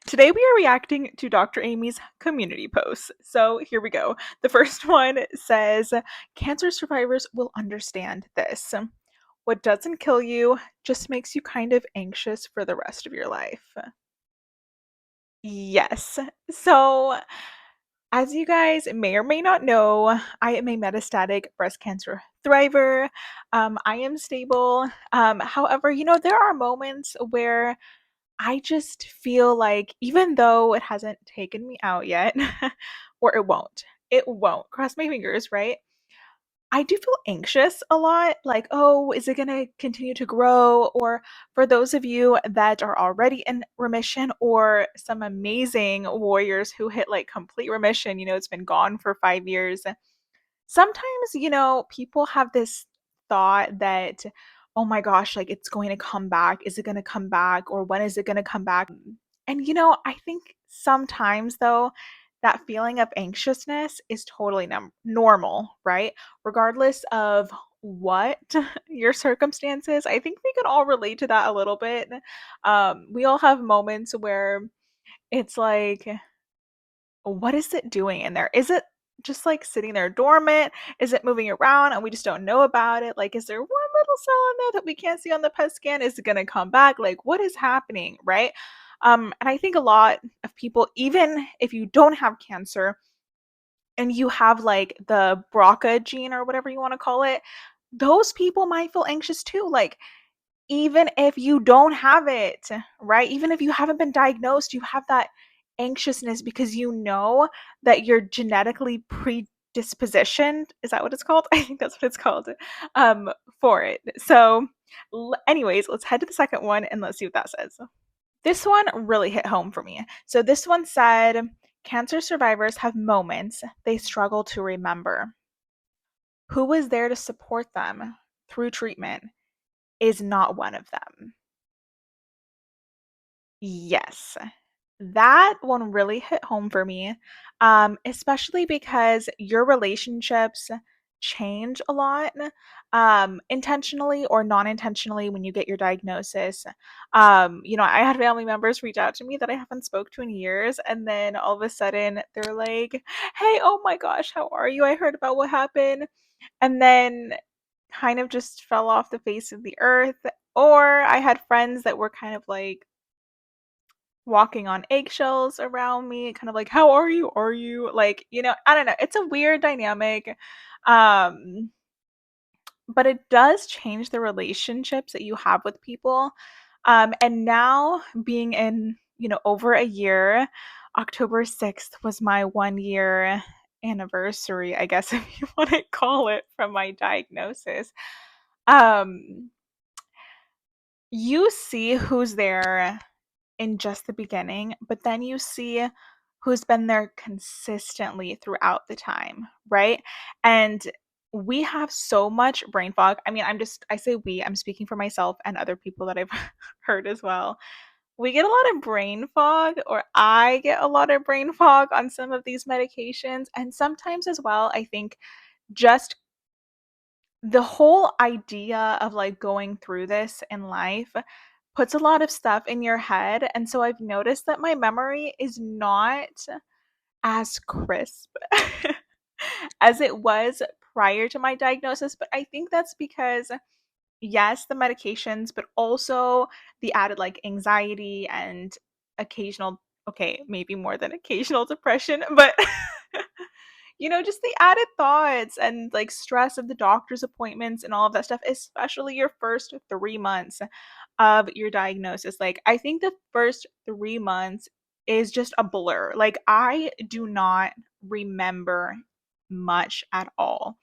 Today we are reacting to Dr. Amy's community posts. So here we go. The first one says, cancer survivors will understand this. What doesn't kill you just makes you kind of anxious for the rest of your life. Yes. So, as you guys may or may not know, I am a metastatic breast cancer thriver. I am stable. However, there are moments where I just feel like even though it hasn't taken me out yet, or it won't, cross my fingers, right? I do feel anxious a lot, like, oh, is it going to continue to grow? Or for those of you that are already in remission, or some amazing warriors who hit like complete remission, it's been gone for 5 years. Sometimes, people have this thought that, oh my gosh, like it's going to come back. Is it going to come back? Or when is it going to come back? And, I think sometimes, though, that feeling of anxiousness is totally normal, right? Regardless of what your circumstances, I think we can all relate to that a little bit. We all have moments where it's like, what is it doing in there? Is it just like sitting there dormant? Is it moving around and we just don't know about it? Like, is there one little cell in there that we can't see on the PET scan? Is it going to come back? Like, what is happening, right? And I think a lot of people, even if you don't have cancer and you have like the BRCA gene or whatever you want to call it, those people might feel anxious too. Like, even if you don't have it, right? Even if you haven't been diagnosed, you have that anxiousness because you know that you're genetically predispositioned. Is that what it's called? I think that's what it's called. Um, for it. So, anyways, let's head to the second one and let's see what that says. This one really hit home for me. So, this one said, cancer survivors have moments they struggle to remember. Who was there to support them through treatment is not one of them. Yes. That one really hit home for me, especially because your relationships change a lot, intentionally or non-intentionally when you get your diagnosis. I had family members reach out to me that I haven't spoke to in years, and then all of a sudden they're like, "Hey, oh my gosh, how are you? I heard about what happened." And then kind of just fell off the face of the earth. Or I had friends that were kind of like walking on eggshells around me, kind of like, "How are you? Are you?" Like, I don't know. It's a weird dynamic. Um, but it does change the relationships that you have with people. And now being in, over a year, October 6th was my 1 year anniversary, I guess if you want to call it, from my diagnosis. Um, you see who's there in just the beginning, but then you see who's been there consistently throughout the time, right? And we have so much brain fog. I mean, I say we, I'm speaking for myself and other people that I've heard as well. We get a lot of brain fog, or I get a lot of brain fog on some of these medications. And sometimes as well, I think just the whole idea of like going through this in life puts a lot of stuff in your head. And so I've noticed that my memory is not as crisp as it was prior to my diagnosis. But I think that's because, yes, the medications, but also the added like anxiety and occasional, okay, maybe more than occasional depression, but just the added thoughts and like stress of the doctor's appointments and all of that stuff, especially your first 3 months of your diagnosis. Like, I think the first 3 months is just a blur. Like, I do not remember much at all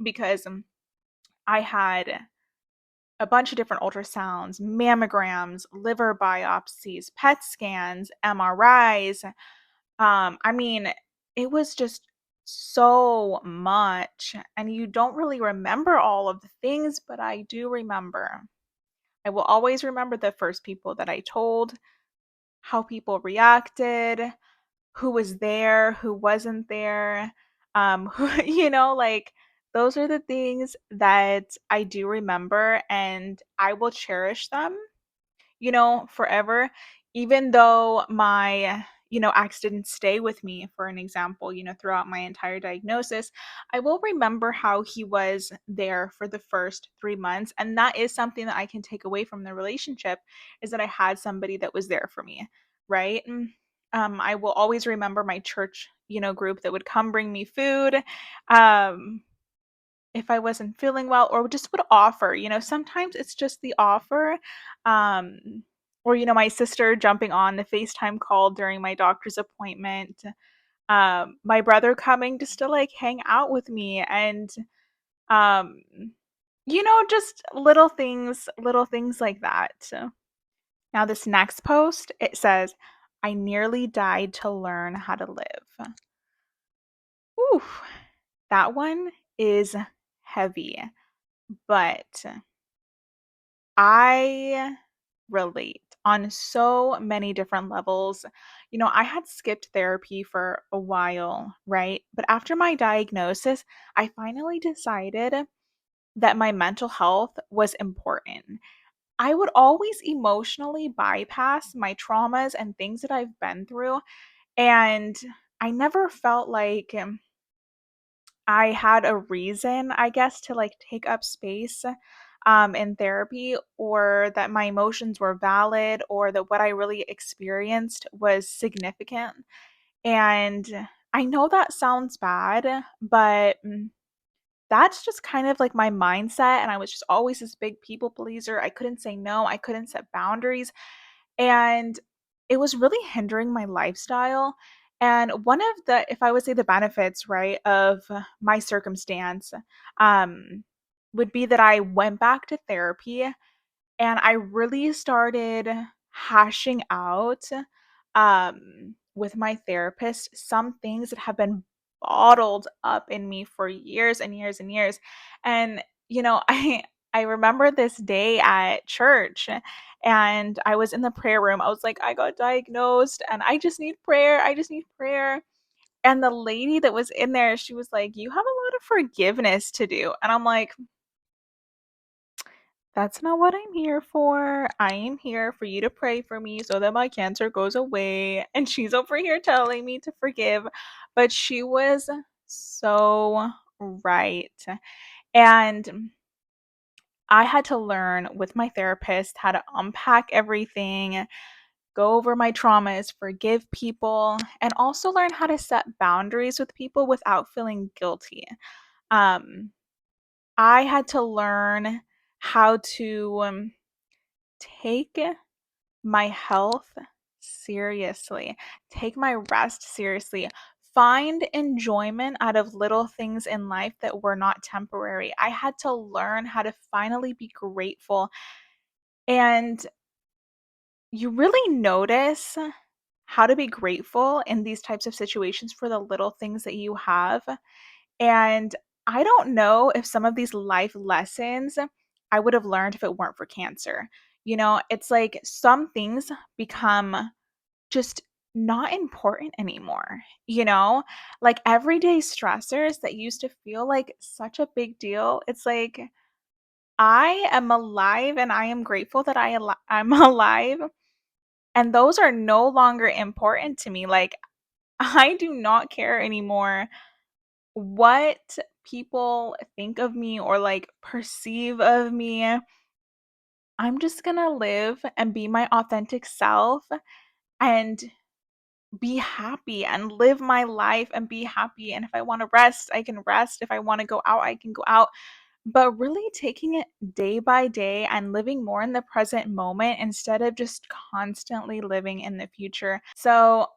because I had a bunch of different ultrasounds, mammograms, liver biopsies, PET scans, MRIs. I mean, it was just so much, and you don't really remember all of the things, but I do remember. I will always remember the first people that I told, how people reacted, who was there, who wasn't there. Like, those are the things that I do remember, and I will cherish them, forever. even though my ex didn't stay with me, for an example, throughout my entire diagnosis, I will remember how he was there for the first 3 months. And that is something that I can take away from the relationship, is that I had somebody that was there for me, right? I will always remember my church, group that would come bring me food. Um, if I wasn't feeling well, or just would offer, sometimes it's just the offer. Um, or, my sister jumping on the FaceTime call during my doctor's appointment. My brother coming just to like hang out with me, and, um, just little things like that. So, now, this next post, it says, I nearly died to learn how to live. Ooh, that one is heavy, but I relate on so many different levels. I had skipped therapy for a while, right? But after my diagnosis, I finally decided that my mental health was important. I would always emotionally bypass my traumas and things that I've been through. And I never felt like I had a reason, I guess, to like take up space in therapy, or that my emotions were valid, or that what I really experienced was significant. And I know that sounds bad, but that's just kind of like my mindset. And I was just always this big people pleaser. I couldn't say no, I couldn't set boundaries. And it was really hindering my lifestyle. And one of the, if I would say the benefits, right, of my circumstance, um, would be that I went back to therapy, and I really started hashing out with my therapist some things that have been bottled up in me for years and years and years. And I remember this day at church, and I was in the prayer room. I was like, I got diagnosed and I just need prayer. I just need prayer. And the lady that was in there, she was like, you have a lot of forgiveness to do. And I'm like, that's not what I'm here for. I am here for you to pray for me so that my cancer goes away. And she's over here telling me to forgive. But she was so right. And I had to learn with my therapist how to unpack everything, go over my traumas, forgive people, and also learn how to set boundaries with people without feeling guilty. Um, I had to learn how to take my health seriously, take my rest seriously, find enjoyment out of little things in life that were not temporary. I had to learn how to finally be grateful. And you really notice how to be grateful in these types of situations for the little things that you have. And I don't know if some of these life lessons I would have learned if it weren't for cancer. It's like some things become just not important anymore, like everyday stressors that used to feel like such a big deal. It's like I am alive, and I am grateful that I'm alive. And those are no longer important to me. Like, I do not care anymore what people think of me or like perceive of me. I'm just gonna live and be my authentic self, and be happy and live my life and be happy. And if I want to rest, I can rest. If I want to go out, I can go out. But really taking it day by day and living more in the present moment instead of just constantly living in the future. So,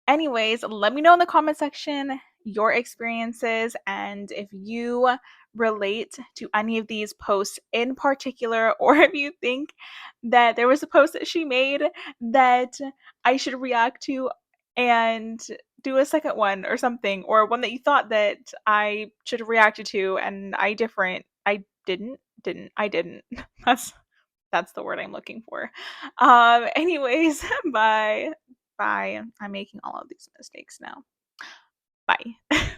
anyways, let me know in the comment section your experiences, and if you relate to any of these posts in particular, or if you think that there was a post that she made that I should react to and do a second one or something, or one that you thought that I should have reacted to and I didn't. That's the word I'm looking for. Anyways, bye. Bye. I'm making all of these mistakes now. Bye.